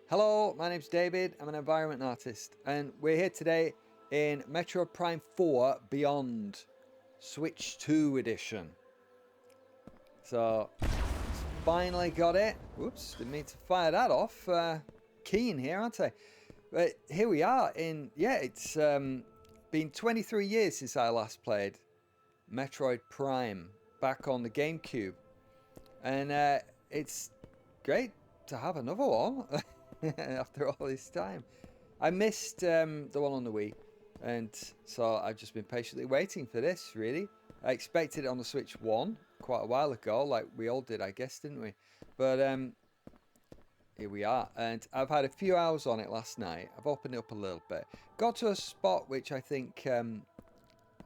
Hello, my name's David. I'm an environment artist, and we're here today in Metroid Prime 4 Beyond, Switch 2 edition. So, finally got it. Whoops, didn't mean to fire that off. Keen here, aren't I? But here we are in, it's been 23 years since I last played Metroid Prime back on the GameCube. And it's great to have another one after all this time. I missed the one on the Wii, and so I've just been patiently waiting for this, really. I expected it on the Switch 1 quite a while ago, like we all did, I guess, didn't we? But here we are, and I've had a few hours on it last night. I've opened it up a little bit. Got to a spot which I think,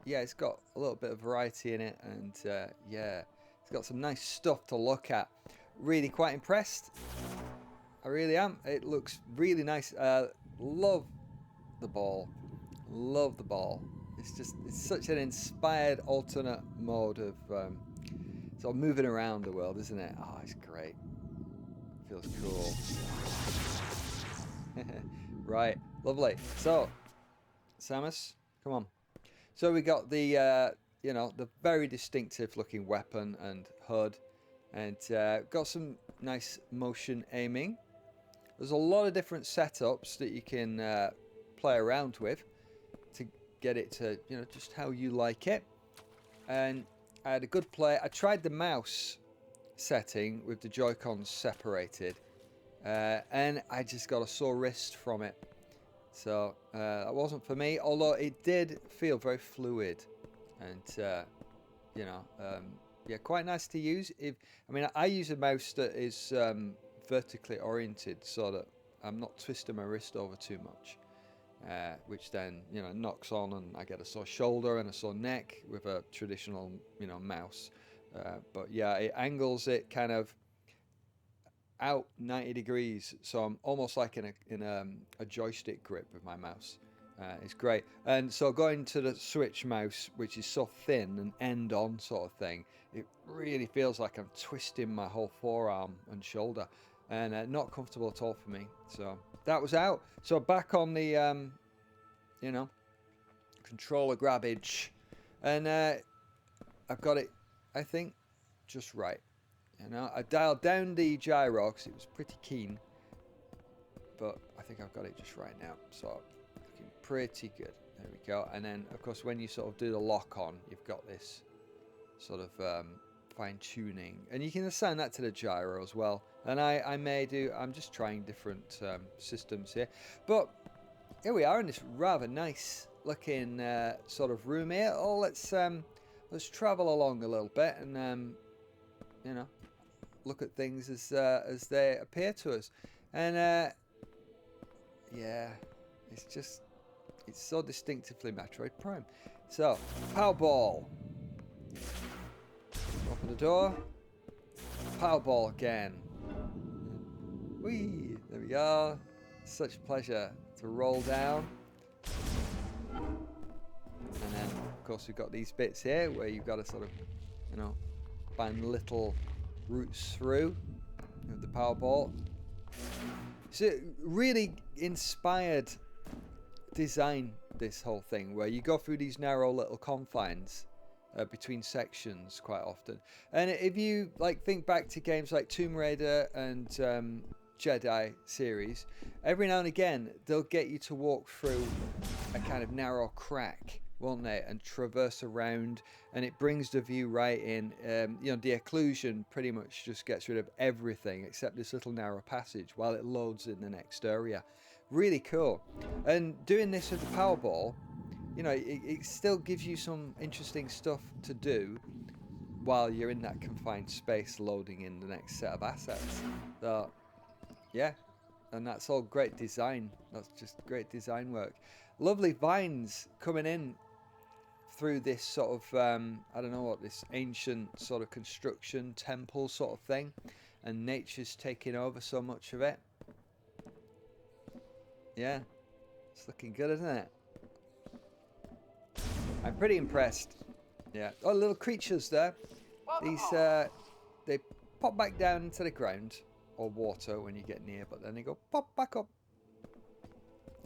it's got a little bit of variety in it, and it's got some nice stuff to look at. Really quite impressed. I really am. It looks really nice. Love the ball. Love the ball. It's such an inspired alternate mode of sort of moving around the world, isn't it? Oh, it's great. Feels cool. Right, lovely. So, Samus, come on. So we got the the very distinctive looking weapon and HUD, and got some nice motion aiming. There's a lot of different setups that you can play around with to get it to, just how you like it. And I had a good play. I tried the mouse setting with the Joy-Cons separated, and I just got a sore wrist from it. So that wasn't for me, although it did feel very fluid and, quite nice to use. I use a mouse that is vertically oriented so that I'm not twisting my wrist over too much, which then knocks on, and I get a sore shoulder and a sore neck with a traditional mouse. But yeah, it angles it kind of out 90 degrees, so I'm almost like in a joystick grip with my mouse. It's great. And so going to the Switch mouse, which is so thin and end on sort of thing, it really feels like I'm twisting my whole forearm and shoulder, and not comfortable at all for me. So that was out. So back on the controller grabbage, and I've got it, I think, just right. I dialed down the gyro because it was pretty keen, but I think I've got it just right now. So looking pretty good. There we go. And then, of course, when you sort of do the lock on, you've got this sort of fine tuning, and you can assign that to the gyro as well. And I'm just trying different systems here, but here we are in this rather nice looking sort of room here. Oh, let's travel along a little bit and look at things as they appear to us. And it's so distinctively Metroid Prime. So, Powerball. Open the door. Powerball again. Whee! There we go. Such a pleasure to roll down. And then, of course, we've got these bits here where you've got to sort of, find little routes through with the Powerball. So really inspired design, this whole thing, where you go through these narrow little confines between sections quite often. And if you think back to games like Tomb Raider and Jedi series, every now and again they'll get you to walk through a kind of narrow crack, won't they, and traverse around, and it brings the view right in. The occlusion pretty much just gets rid of everything except this little narrow passage while it loads in the next area. Really cool. And doing this with the Powerball, it still gives you some interesting stuff to do while you're in that confined space loading in the next set of assets. So yeah, and that's all great design. That's just great design work. Lovely vines coming in through this sort of this ancient sort of construction temple sort of thing, and nature's taking over so much of it. Yeah, it's looking good, isn't it? I'm pretty impressed. Yeah. Oh, little creatures there. These they pop back down into the ground, or water when you get near, but then they go pop back up.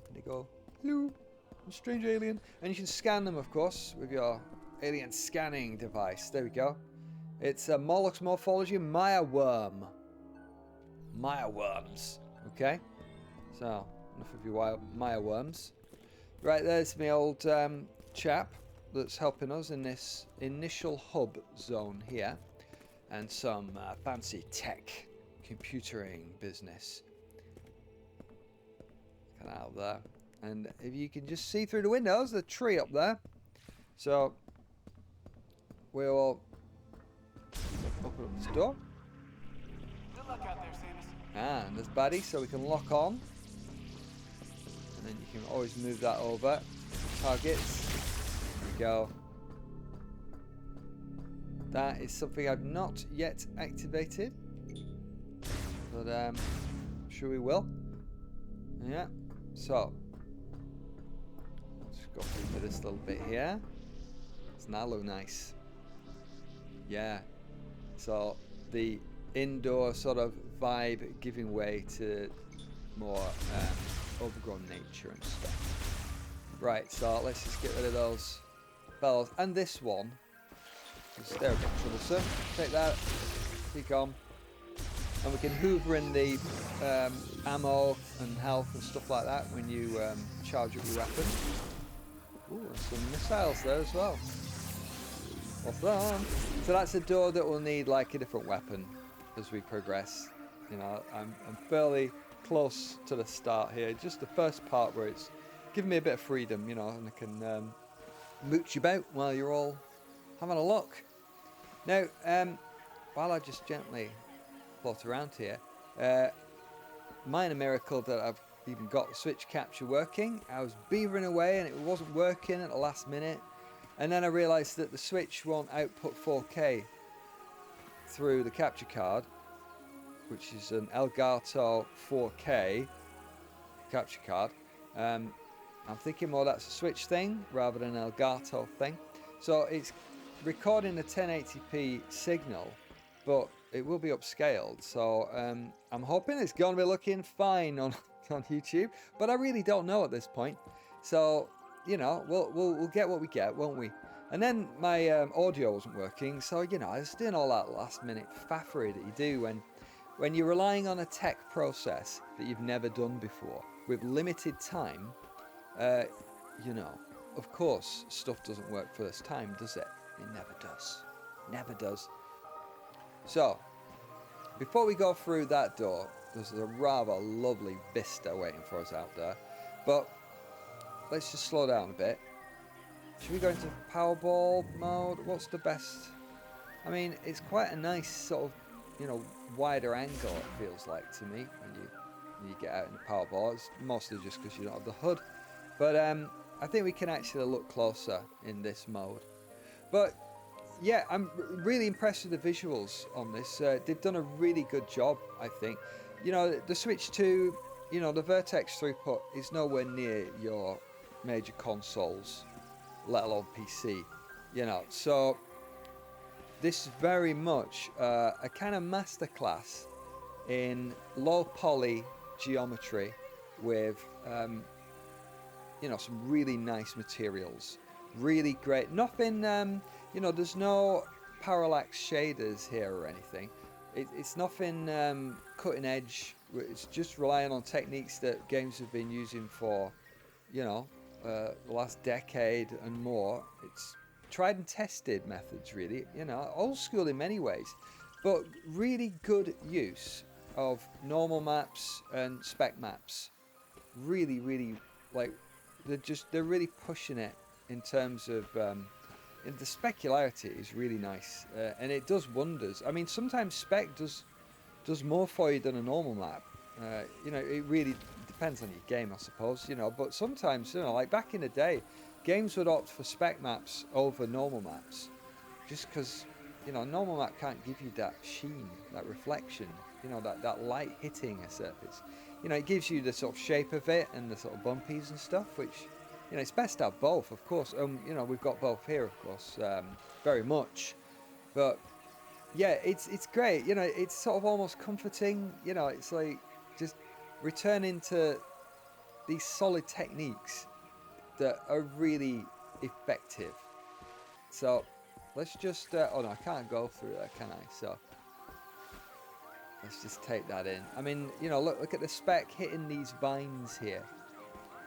And they go, hello, I'm a strange alien. And you can scan them, of course, with your alien scanning device. There we go. It's a Moloch's Morphology Maya Worm. Maya Worms. Okay? So, enough of your Maya Worms. Right, there's my old chap that's helping us in this initial hub zone here. And some fancy tech computering business. Kind of out there. And if you can just see through the windows, the tree up there. So, we'll open up this door. Good luck out there, Samus. And there's Baddie, so we can lock on. And then you can always move that over. Targets. There we go. That is something I've not yet activated. But I'm sure we will. Yeah. So. Let's go through this little bit here. Doesn't that look nice? Yeah. So the indoor sort of vibe giving way to more overgrown nature and stuff. Right, so let's just get rid of those bells. And this one, because they're a bit troublesome. Take that, keep on. And we can hoover in the ammo and health and stuff like that when you charge up your weapon. Ooh, and some missiles there as well. Awesome. So that's a door that will need like a different weapon as we progress. You know, I'm fairly close to the start here. Just the first part where it's giving me a bit of freedom, you know, and I can mooch about while you're all having a look. Now, while I just gently float around here, minor miracle that I've even got the switch capture working. I was beavering away and it wasn't working at the last minute. And then I realised that the Switch won't output 4K through the capture card, which is an Elgato 4K capture card. I'm thinking more that's a Switch thing rather than an Elgato thing. So it's recording a 1080p signal, but it will be upscaled. So I'm hoping it's going to be looking fine on YouTube, but I really don't know at this point. So, you know, we'll get what we get, won't we? And then my audio wasn't working, so, you know, I was doing all that last minute faffery that you do when you're relying on a tech process that you've never done before with limited time. You know, of course, stuff doesn't work first time, does it? It never does. Never does. So, before we go through that door, there's a rather lovely vista waiting for us out there. But let's just slow down a bit. Should we go into Powerball mode? What's the best? I mean, it's quite a nice sort of, you know, wider angle, it feels like to me when you get out in the Powerball. It's mostly just because you don't have the hood. But I think we can actually look closer in this mode. But yeah, I'm really impressed with the visuals on this. They've done a really good job, I think. You know, the Switch 2, you know, the vertex throughput is nowhere near your major consoles, let alone PC, you know. So this is very much a kind of masterclass in low poly geometry with, you know, some really nice materials. Really great. Nothing, you know, there's no parallax shaders here or anything. It's nothing cutting edge. It's just relying on techniques that games have been using for, you know, the last decade and more. It's tried and tested methods, really, you know, old school in many ways, but really good use of normal maps and spec maps. Really, really, like, they're really pushing it in terms of the specularity is really nice, and it does wonders. I mean, sometimes spec does more for you than a normal map. You know, it really depends on your game, I suppose, you know, but sometimes, you know, like back in the day, games would opt for spec maps over normal maps just because, you know, normal map can't give you that sheen, that reflection, you know, that light hitting a surface. You know, it gives you the sort of shape of it and the sort of bumpies and stuff, which, you know, it's best to have both, of course. You know, we've got both here, of course, very much. But yeah, it's great. You know, it's sort of almost comforting. You know, it's like just returning to these solid techniques that are really effective. So let's just. Oh no, I can't go through there, can I? So let's just take that in. I mean, you know, look at the spec hitting these vines here,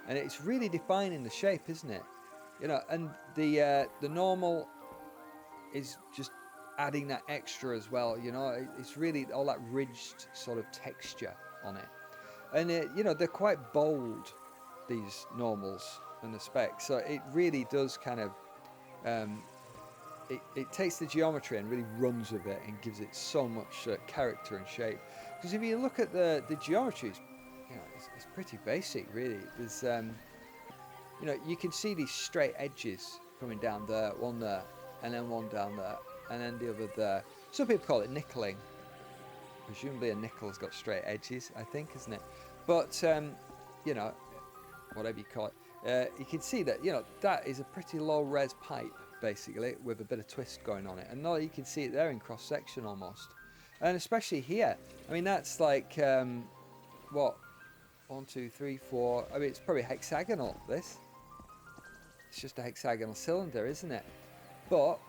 and it's really defining the shape, isn't it? You know, and the normal is just adding that extra as well. You know, it's really all that ridged sort of texture on it, and you know, they're quite bold, these normals and the specs. So it really does kind of um, it takes the geometry and really runs with it and gives it so much character and shape. Because if you look at the geometry, you know, it's pretty basic, really. There's you know, you can see these straight edges coming down there, one there, and then one down there, and then the other there. Some people call it nickeling. Presumably a nickel's got straight edges, I think, isn't it? But you know, whatever you call it, you can see that, you know, that is a pretty low res pipe basically with a bit of twist going on it, and now you can see it there in cross section almost, and especially here. I mean, that's like what, 1, 2, 3, 4. I mean, it's probably hexagonal. This. It's just a hexagonal cylinder, isn't it? But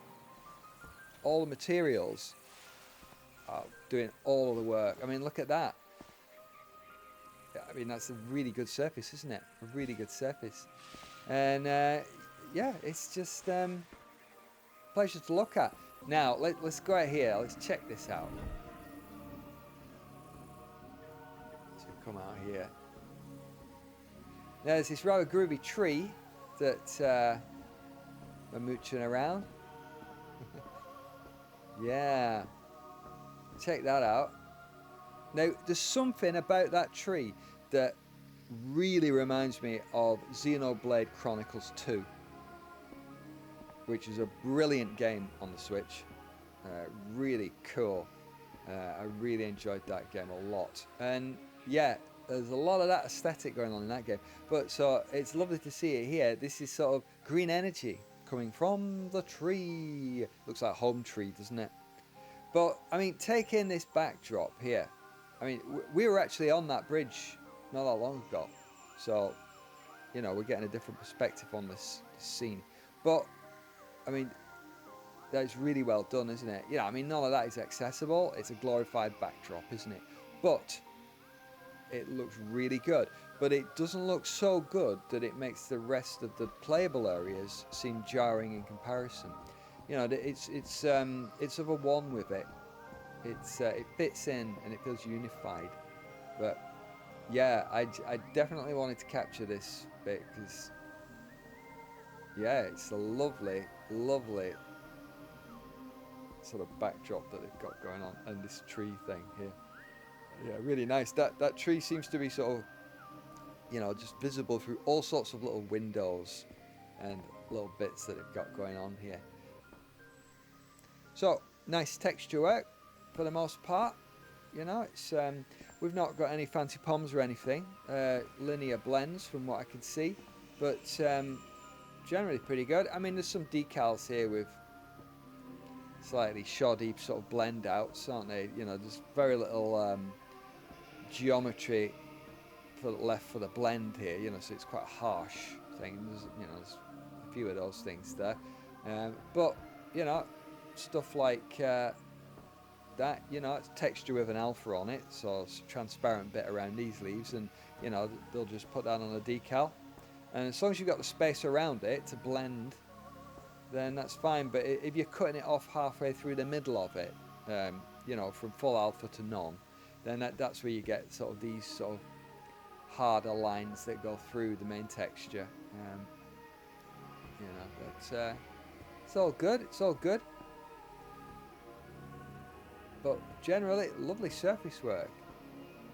all the materials are doing all of the work. I mean, look at that. I mean, that's a really good surface, isn't it? A really good surface. And yeah, it's just pleasure to look at. Now, let's go out here. Let's check this out. So come out here. Now, there's this rather groovy tree that we're mooching around. Yeah, check that out. Now, there's something about that tree that really reminds me of Xenoblade Chronicles 2, which is a brilliant game on the Switch. Really cool. I really enjoyed that game a lot. And yeah, there's a lot of that aesthetic going on in that game. But so it's lovely to see it here. This is sort of green energy coming from the tree. Looks like home tree, doesn't it? But I mean, take in this backdrop here. I mean, we were actually on that bridge not that long ago. So, you know, we're getting a different perspective on this scene. But, I mean, that's really well done, isn't it? Yeah, I mean, none of that is accessible. It's a glorified backdrop, isn't it? But it looks really good. But it doesn't look so good that it makes the rest of the playable areas seem jarring in comparison. You know, it's of a one with it. It fits in and it feels unified. But yeah, I definitely wanted to capture this bit because yeah, it's a lovely sort of backdrop that they've got going on, and this tree thing here. Yeah, really nice. That tree seems to be sort of, you know, just visible through all sorts of little windows and little bits that they've got going on here. So nice texture work for the most part. You know, it's we've not got any fancy POMs or anything. Linear blends from what I can see, but generally pretty good. I mean, there's some decals here with slightly shoddy sort of blend outs, aren't they? You know, there's very little geometry left for the blend here. You know, so it's quite a harsh thing. There's, you know, there's a few of those things there, but you know, stuff like that, you know, it's texture with an alpha on it, so it's a transparent bit around these leaves, and you know, they'll just put that on a decal, and as long as you've got the space around it to blend, then that's fine. But if you're cutting it off halfway through the middle of it, you know, from full alpha to none, then that's where you get sort of these sort of harder lines that go through the main texture. You know, but it's all good. It's all good. But generally, lovely surface work.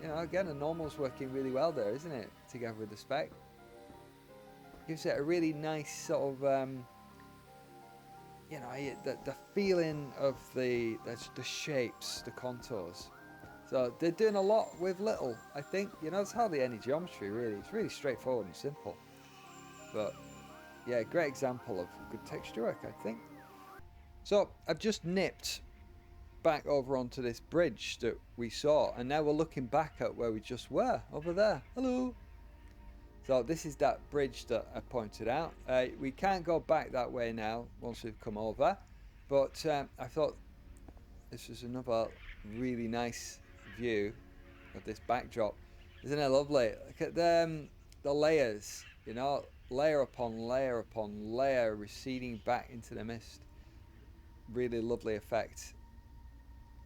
You know, again, the normal's working really well there, isn't it? Together with the spec, gives it a really nice sort of, you know, the feeling of the shapes, the contours. So they're doing a lot with little, I think. You know, there's hardly any geometry really. It's really straightforward and simple. But yeah, great example of good texture work, I think. So I've just nipped back over onto this bridge that we saw, and now we're looking back at where we just were, over there. Hello. So this is that bridge that I pointed out. We can't go back that way now once we've come over, but I thought this was another really nice view of this backdrop. Isn't it lovely? Look at the layers, you know, layer upon layer upon layer receding back into the mist. Really lovely effect.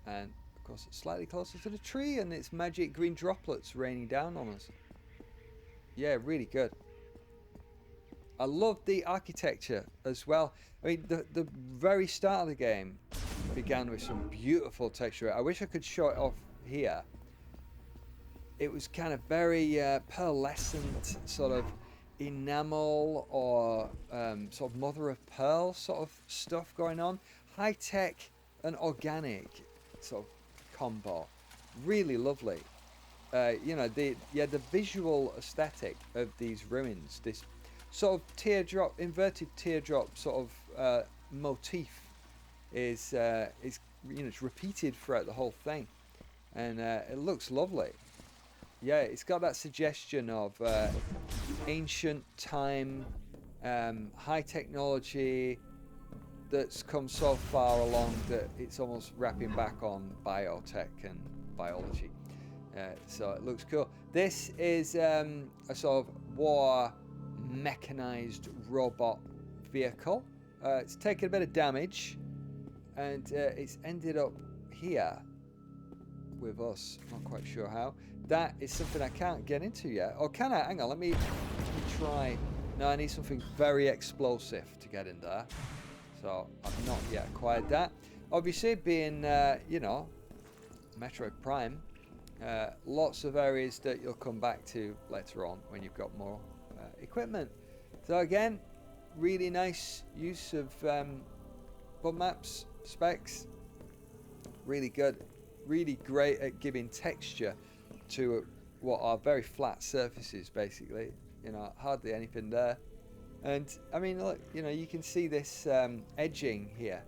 And of course it's slightly closer to the tree, and it's magic green droplets raining down on us. Yeah, really good. I love the architecture as well. I mean, the very start of the game began with some beautiful texture. I wish I could show it off here. It was kind of very pearlescent, sort of enamel or sort of mother of pearl sort of stuff going on. High tech and organic sort of combo. Really lovely. You know, the visual aesthetic of these ruins, this sort of teardrop, inverted teardrop sort of motif is you know, it's repeated throughout the whole thing, and it looks lovely. Yeah, it's got that suggestion of ancient time, high technology that's come so far along that it's almost wrapping back on biotech and biology. So it looks cool. This is a sort of war mechanized robot vehicle. It's taken a bit of damage, and it's ended up here with us. Not quite sure how. That is something I can't get into yet. Or can I? Hang on, let me try. No, I need something very explosive to get in there. So I've not yet acquired that. Obviously, being, you know, Metroid Prime, lots of areas that you'll come back to later on when you've got more equipment. So again, really nice use of bug maps, specs. Really good. Really great at giving texture to what are very flat surfaces, basically. You know, hardly anything there. And I mean, look, you know, you can see this edging here.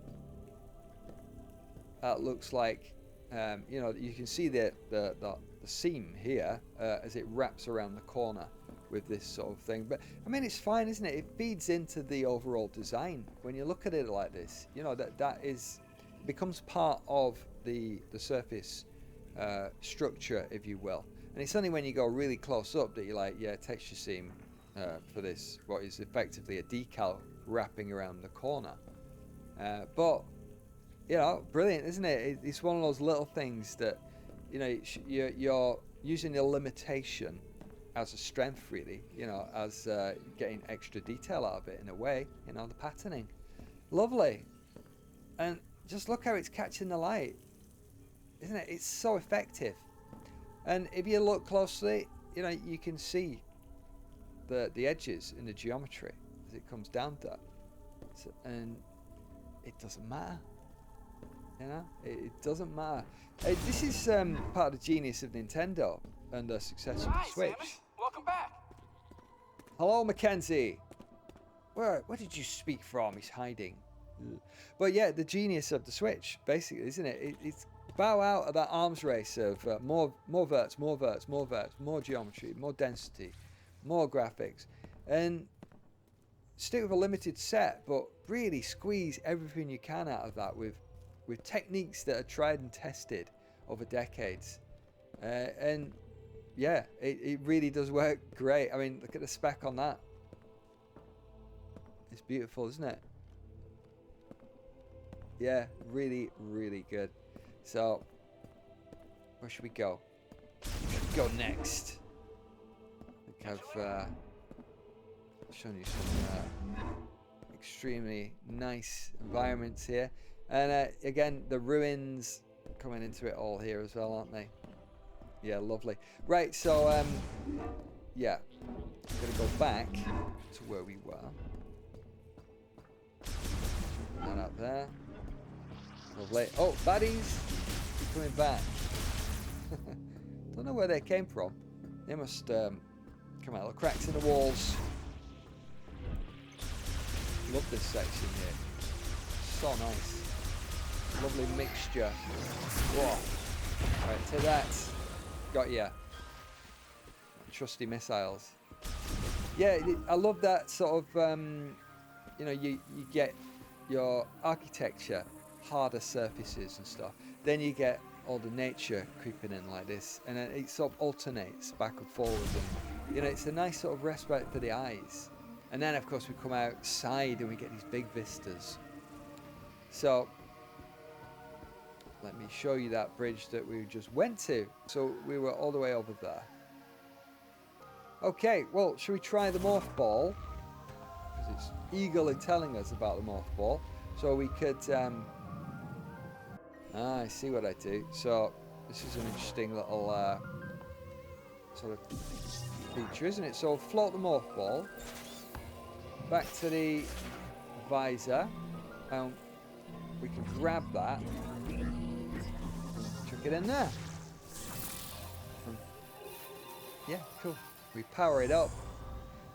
That looks like, you know, you can see the seam here as it wraps around the corner with this sort of thing. But I mean, it's fine, isn't it? It feeds into the overall design. When you look at it like this, you know, that becomes part of the surface structure, if you will. And it's only when you go really close up that you're like, yeah, texture seam for this, what is effectively a decal wrapping around the corner. But you know, brilliant, isn't it? It's one of those little things that, you know, you're using the limitation as a strength, really. You know, as getting extra detail out of it in a way. You know, the patterning, lovely, and just look how it's catching the light, isn't it? It's so effective. And if you look closely, you know, you can see the edges in the geometry as it comes down there. So, and it doesn't matter. You know, it doesn't matter. This is part of the genius of Nintendo and the success of the Switch. Samus. Welcome back. Hello, Mackenzie. Where did you speak from? He's hiding. But yeah, the genius of the Switch, basically, isn't it? It's bow out of that arms race of more verts, more verts, more verts, more geometry, more density, more graphics, and stick with a limited set, but really squeeze everything you can out of that with techniques that are tried and tested over decades. And yeah, it really does work great. I mean, look at the spec on that. It's beautiful, isn't it? Yeah, really, really good. So, where should we go? Where should we go next? I think I've shown you some extremely nice environments here. And again, the ruins coming into it all here as well, aren't they? Yeah, lovely. Right, so, yeah. I'm going to go back to where we were. That up there. Lovely. Oh, baddies! Keep coming back. Don't know where they came from. They must come out of the cracks in the walls. Love this section here. So nice. lovely mixture. Whoa. Right, take that. Got ya. Trusty missiles. Yeah, I love that sort of, you know, you get your architecture, harder surfaces and stuff. Then you get all the nature creeping in like this, and it sort of alternates back and forward, and you know, it's a nice sort of respite for the eyes. And then of course we come outside and we get these big vistas. So let me show you that bridge that we just went to. So we were all the way over there. Okay, well, should we try the morph ball? Because it's eagerly telling us about the morph ball. So we could I see what I do. So this is an interesting little sort of feature, isn't it? So float the morph ball back to the visor, and we can grab that, chuck it in there. Yeah, cool. We power it up.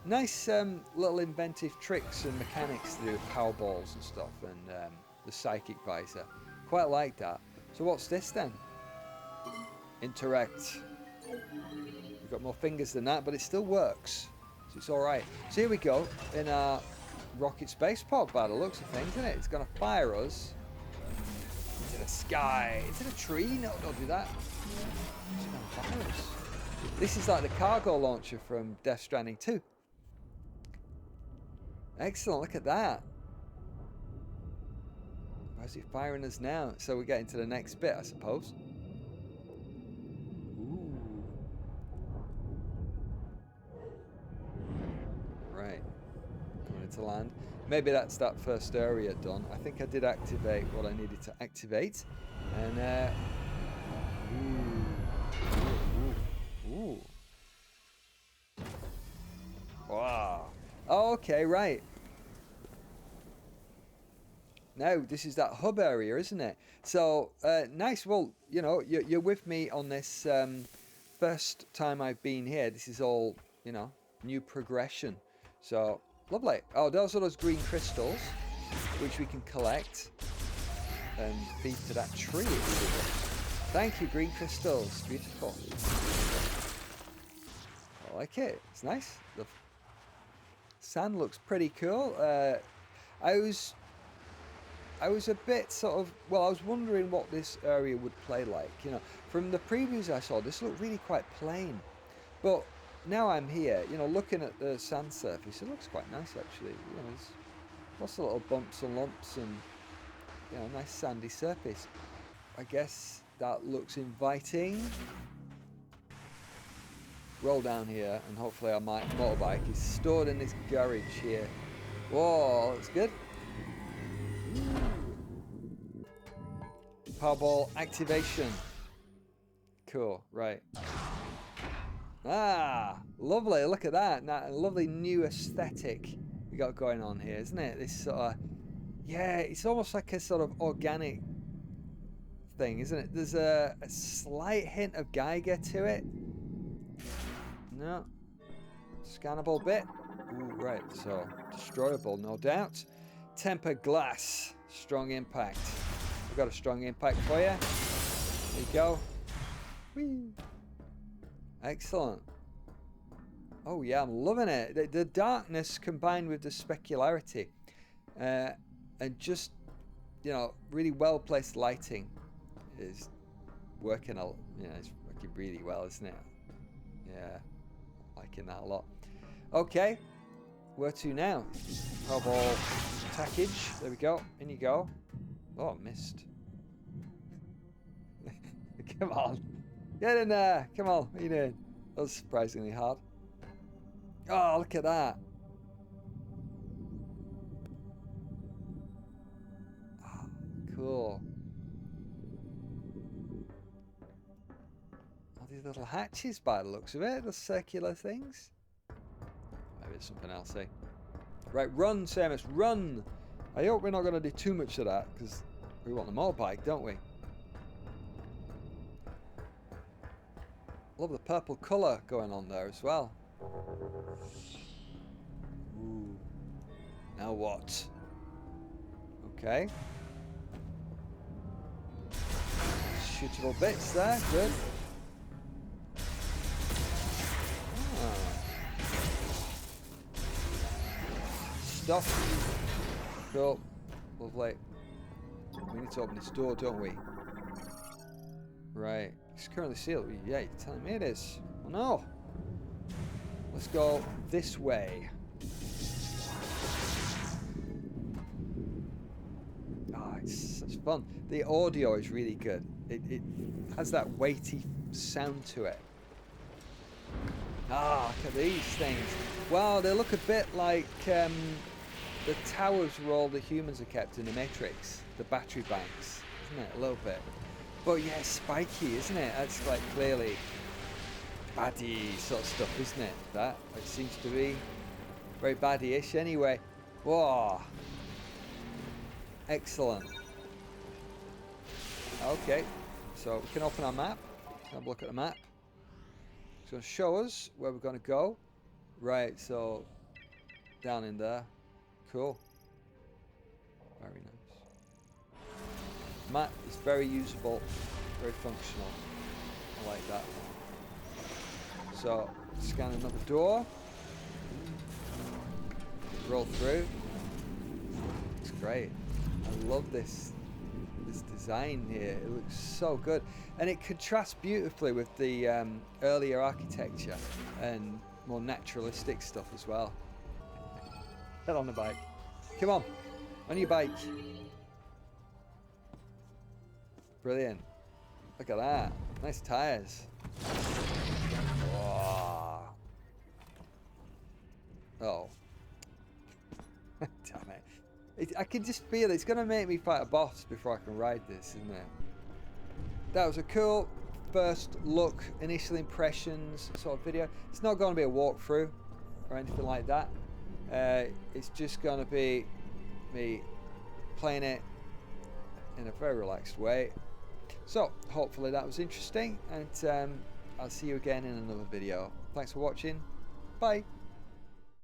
Nice little inventive tricks and mechanics to do with power balls and stuff, and the psychic visor. Quite like that. So what's this then? Interact. We've got more fingers than that, but it still works. So it's alright. So here we go in our rocket space pod by the looks of things, isn't it? It's going to fire us into the sky. Into the tree? No, don't do that. It's going to fire us. This is like the cargo launcher from Death Stranding 2. Excellent, look at that. Where's he firing us now? So we're getting to the next bit, I suppose. Ooh. Right. Coming into land. Maybe that's that first area done. I think I did activate what I needed to activate. And, ooh. Wow. Oh, okay, right. Now, this is that hub area, isn't it? So, nice. Well, you know, you're with me on this first time I've been here. This is all, you know, new progression. So, lovely. Oh, those are those green crystals, which we can collect and feed to that tree. Thank you, green crystals. Beautiful. I like it. It's nice. The sand looks pretty cool. I was a bit sort of, well, I was wondering what this area would play like. You know, from the previews I saw, this looked really quite plain. But now I'm here, you know, looking at the sand surface, it looks quite nice actually. You know, there's lots of little bumps and lumps and, you know, nice sandy surface. I guess that looks inviting. Roll down here, and hopefully our motorbike is stored in this garage here. Whoa, that's good. Powerball activation. Cool, right. Ah, lovely, look at that. That lovely new aesthetic we got going on here, isn't it? This sort of, yeah, it's almost like a sort of organic thing, isn't it? There's a slight hint of Geiger to it. No. Scannable bit. Ooh, right, so destroyable, no doubt. Tempered glass. Strong impact. We've got a strong impact for you. There you go. Whee. Excellent. Oh yeah, I'm loving it. The darkness combined with the specularity. And just, you know, really well placed lighting is working, you know, it's working really well, isn't it? Yeah, liking that a lot. Okay, where to now? Powerball package. There we go. In you go. Oh, missed. Come on. Get in there. Come on. What are you doing? That was surprisingly hard. Oh, look at that. Oh, cool. All these little hatches by the looks of it. The circular things. Maybe it's something else, eh? Right, run, Samus, run! I hope we're not going to do too much of that, because we want the motorbike, don't we? Love the purple colour going on there as well. Ooh. Now what? Okay. shootable bits there. Good. Ah. Stuff. Cool. Lovely. We need to open this door, don't we? Right. It's currently sealed. Yeah, you're telling me it is. Oh no. Let's go this way. Oh, it's such fun. The audio is really good. It has that weighty sound to it. Ah, look at these things. Wow, they look a bit like the towers where all the humans are kept in the Matrix. The battery banks, isn't it? A little bit. But yeah, spiky, isn't it? That's like clearly baddie sort of stuff, isn't it? That it seems to be very baddie-ish anyway. Whoa. Excellent. Okay, so we can open our map. Have a look at the map. It's going to show us where we're going to go. Right, so down in there. Cool. Very nice. Map is very usable, very functional. I like that. So, scan another door. Roll through. It's great. I love this design here. It looks so good, and it contrasts beautifully with the earlier architecture and more naturalistic stuff as well. Get on the bike. Come on your bike. Brilliant. Look at that. Nice tires. Whoa. Oh. Damn it. I can just feel it's going to make me fight a boss before I can ride this, isn't it? That was a cool first look, initial impressions sort of video. It's not going to be a walkthrough or anything like that. It's just going to be me playing it in a very relaxed way. So, hopefully that was interesting, and I'll see you again in another video. Thanks for watching. Bye.